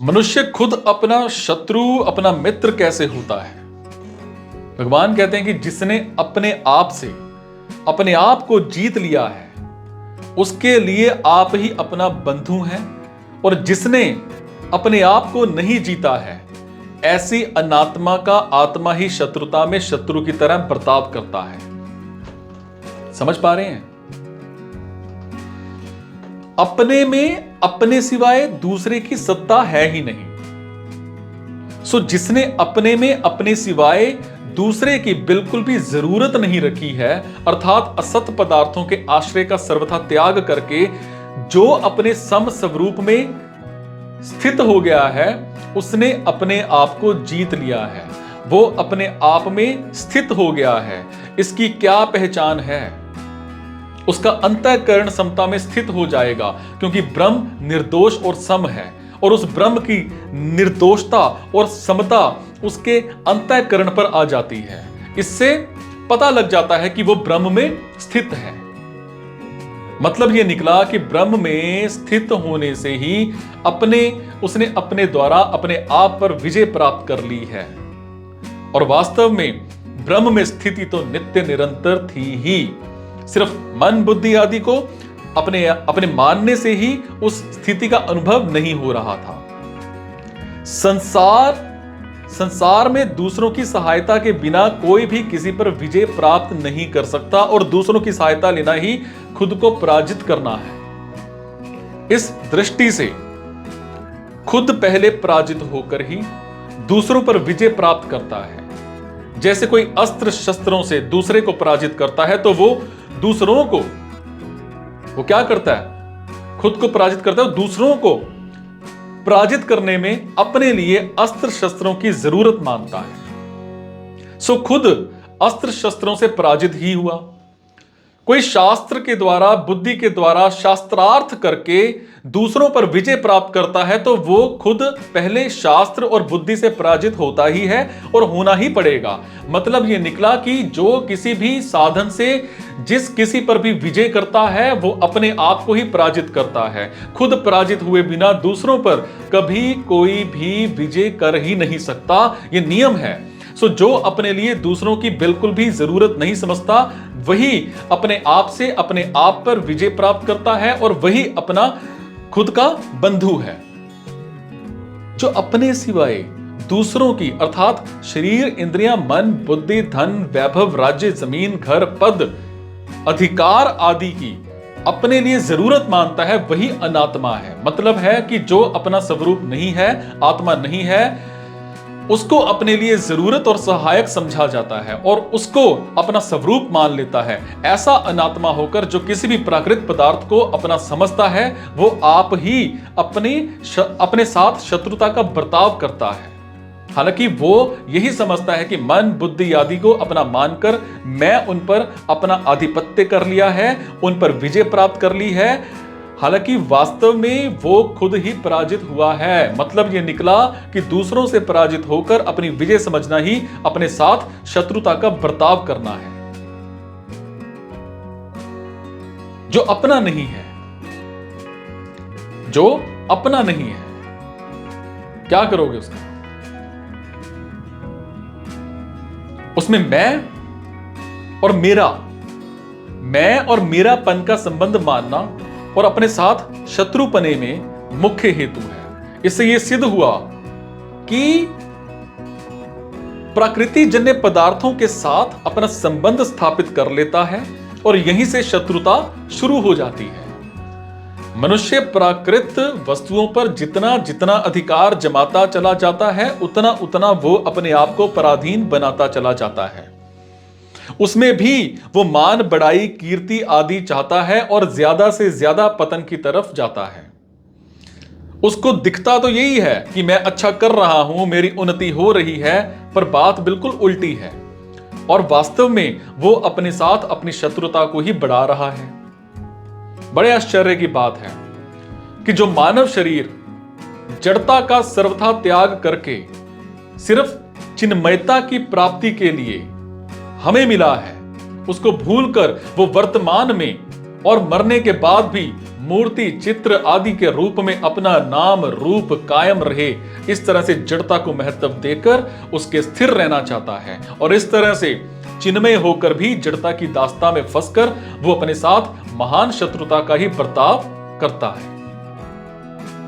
मनुष्य खुद अपना शत्रु अपना मित्र कैसे होता है? भगवान कहते हैं कि जिसने अपने आप से अपने आप को जीत लिया है उसके लिए आप ही अपना बंधु हैं, और जिसने अपने आप को नहीं जीता है ऐसी अनात्मा का आत्मा ही शत्रुता में शत्रु की तरह बर्ताव करता है। समझ पा रहे हैं? अपने में अपने सिवाय दूसरे की सत्ता है ही नहीं। सो जिसने अपने में अपने सिवाय दूसरे की बिल्कुल भी जरूरत नहीं रखी है, अर्थात असत पदार्थों के आश्रय का सर्वथा त्याग करके जो अपने सम स्वरूप में स्थित हो गया है, उसने अपने आप को जीत लिया है। वो अपने आप में स्थित हो गया है। इसकी क्या पहचान है? उसका अंतःकरण समता में स्थित हो जाएगा, क्योंकि ब्रह्म निर्दोष और सम है, और उस ब्रह्म की निर्दोषता और समता उसके अंतःकरण पर आ जाती है। इससे पता लग जाता है कि वो ब्रह्म में स्थित है। मतलब यह निकला कि ब्रह्म में स्थित होने से ही उसने अपने द्वारा अपने आप पर विजय प्राप्त कर ली है। और वास्तव में ब्रह्म में स्थिति तो नित्य निरंतर थी ही। सिर्फ मन बुद्धि आदि को अपने मानने से ही उस स्थिति का अनुभव नहीं हो रहा था। संसार में दूसरों की सहायता के बिना कोई भी किसी पर विजय प्राप्त नहीं कर सकता, और दूसरों की सहायता लेना ही खुद को पराजित करना है। इस दृष्टि से खुद पहले पराजित होकर ही दूसरों पर विजय प्राप्त करता है। जैसे कोई अस्त्र शस्त्रों से दूसरे को पराजित करता है, तो वो दूसरों को वो क्या करता है? खुद को पराजित करता है। दूसरों को पराजित करने में अपने लिए अस्त्र शस्त्रों की जरूरत मानता है। सो खुद अस्त्र शस्त्रों से पराजित ही हुआ। कोई शास्त्र के द्वारा बुद्धि के द्वारा शास्त्रार्थ करके दूसरों पर विजय प्राप्त करता है, तो वो खुद पहले शास्त्र और बुद्धि से पराजित होता ही है और होना ही पड़ेगा। मतलब ये निकला कि जो किसी भी साधन से जिस किसी पर भी विजय करता है वो अपने आप को ही पराजित करता है। खुद पराजित हुए बिना दूसरों पर कभी कोई भी विजय कर ही नहीं सकता। ये नियम है। सो जो अपने लिए दूसरों की बिल्कुल भी जरूरत नहीं समझता, वही अपने आप से अपने आप पर विजय प्राप्त करता है, और वही अपना खुद का बंधु है। जो अपने सिवाय दूसरों की अर्थात शरीर, इंद्रियां, मन, बुद्धि, धन, वैभव, राज्य, जमीन, घर, पद, अधिकार आदि की अपने लिए जरूरत मानता है, वही अनात्मा है। मतलब है कि जो अपना स्वरूप नहीं है, आत्मा नहीं है, उसको अपने लिए जरूरत और सहायक समझा जाता है और उसको अपना स्वरूप मान लेता है। ऐसा अनात्मा होकर जो किसी भी प्राकृत पदार्थ को अपना समझता है, वो आप ही अपने साथ शत्रुता का बर्ताव करता है। हालांकि वो यही समझता है कि मन बुद्धि आदि को अपना मानकर मैं उन पर अपना आधिपत्य कर लिया है, उन पर विजय प्राप्त कर ली है। हालांकि वास्तव में वो खुद ही पराजित हुआ है। मतलब यह निकला कि दूसरों से पराजित होकर अपनी विजय समझना ही अपने साथ शत्रुता का बर्ताव करना है। जो अपना नहीं है, जो अपना नहीं है, क्या करोगे उसका? उसमें मैं और मेरापन का संबंध मानना और अपने साथ शत्रुपने में मुख्य हेतु है। इससे यह सिद्ध हुआ कि प्रकृति जन्य पदार्थों के साथ अपना संबंध स्थापित कर लेता है और यहीं से शत्रुता शुरू हो जाती है। मनुष्य प्राकृत वस्तुओं पर जितना जितना अधिकार जमाता चला जाता है, उतना उतना वो अपने आप को पराधीन बनाता चला जाता है। उसमें भी वो मान बढ़ाई कीर्ति आदि चाहता है और ज्यादा से ज्यादा पतन की तरफ जाता है। उसको दिखता तो यही है कि मैं अच्छा कर रहा हूं, मेरी उन्नति हो रही है, पर बात बिल्कुल उल्टी है और वास्तव में वो अपने साथ अपनी शत्रुता को ही बढ़ा रहा है। बड़े आश्चर्य की बात है कि जो मानव शरीर जड़ता का सर्वथा त्याग करके सिर्फ चिन्मयता की प्राप्ति के लिए हमें मिला है, उसको भूलकर वो वर्तमान में और मरने के बाद भी मूर्ति, चित्र आदि के रूप में अपना नाम रूप कायम रहे, इस तरह से जड़ता को महत्व देकर उसके स्थिर रहना चाहता है। और इस तरह से चिन्मय होकर भी जड़ता की दास्तां में फंसकर वो अपने साथ महान शत्रुता का ही बर्ताव करता है।